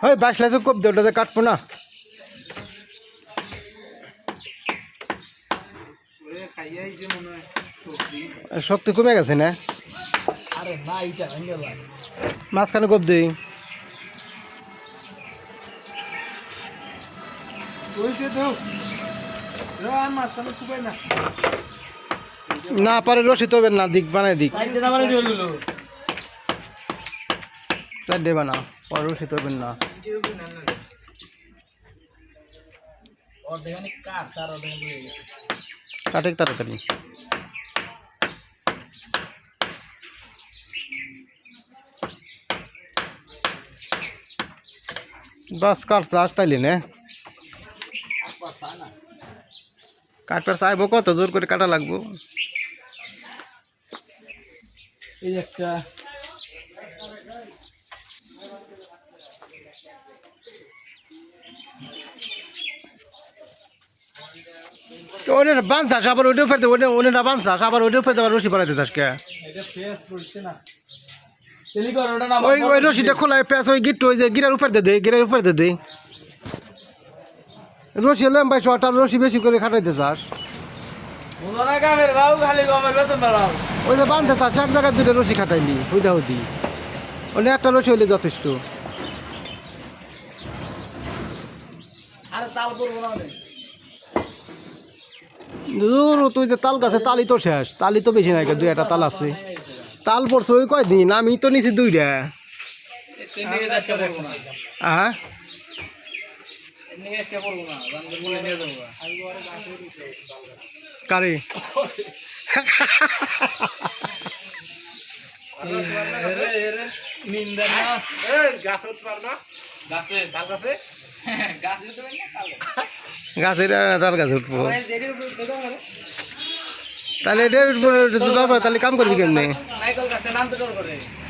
হয় বাসলে তো কোপ দিয়ে ওটাতে কাটবো না। শক্তি কমে গেছে না? মাঝখানে কোপ দিই না পারে রশি তবেন না, দিক বানাই দিক চারটে বানা পরে রশি তবেন না। কাটে তাড়াতাড়ি বাস কাটছে আসতাইলি না কাটপার চাইবো কত জোর করে কাটা লাগবো। এই একটা ওনে বাঁধছাস আবার ওইটাও ফেরতে ওনে না বাঁধছাস আবার ওইটাও ফেরতে আবার রশি বানাইতে চাস কে? ওই ওই রশিটা খোলায় প্যাঁচ ওই গিট ওই যে গিরার উপর দে গিরার উপর দে রশি লম্বাই শর্ট আর রশি বেশি করে খাটাইতে চাস। ওই যে বাঁধতে চাস এক জায়গায় দুটো রশি খাটাইলি হুদা হুদি ওনে একটা রশি হইলে যথেষ্ট। তুই যে তাল গাছে তালি তো শেষ, তালি তো বেশি নাই, দুই একটা তাল আছে। তাল পড়ছে ওই কয়দিন, আমি তো নিছি দুইটা। হ্যাঁ কারে গাছের তাল গাছে উঠবো তাহলে এটা তাহলে কাম করবি কেমনি?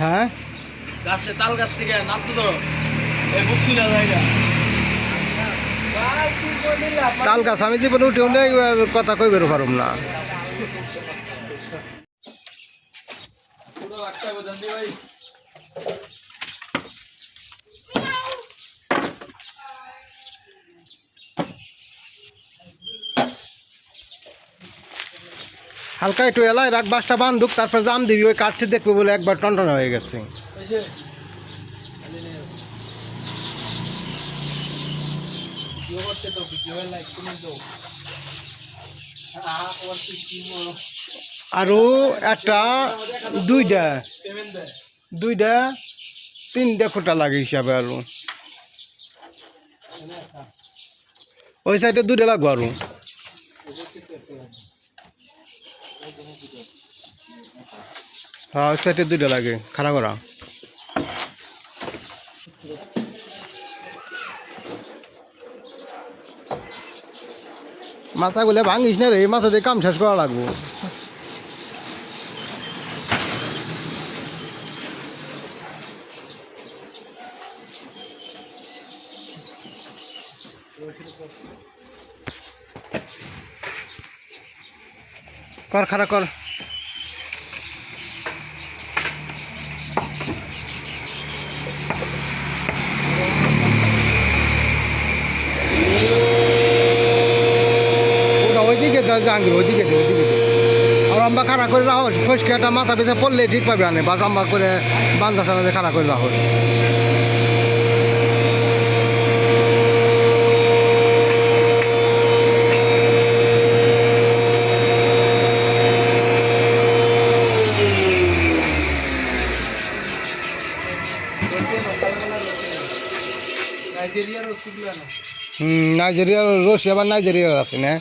হ্যাঁ তাল গাছ থেকে নামতো তো তাল গাছ আমি জীবনে উঠে উঠে কথা কই বেরো পারুম না। হালকা একটু এলাই রাখ, বাসটা বান্ধুক, তারপর জাম দিবি, ওই কাঠটি দেখবে বলে একবার টনটনা হয়ে গেছে। আরো একটা দুইটা তিনটা খোটা লাগে হিসাবে আরো ওই সাইডে দুইটা লাগবো আরো। হ্যাঁ ওই সাইডে দুইটা লাগে খাড়া করা। মাথাগুলো ভাঙিস না রে, মাথা দিয়ে কাম শেষ করা লাগবো। কর খাড়া কর। ওইদিকে জাহাঙ্গীর ওইদিকে আর আম্বা খাড়া করে রাখো, ফসকে মাথা পেছে পড়লে ঠিক পাবে আনে, বাস আম্বা করে বান্ধা চালাতে খাড়া করে রাখো। নাইজেরিয়ার রশি আবার নাইজেরিয়ার আছে না।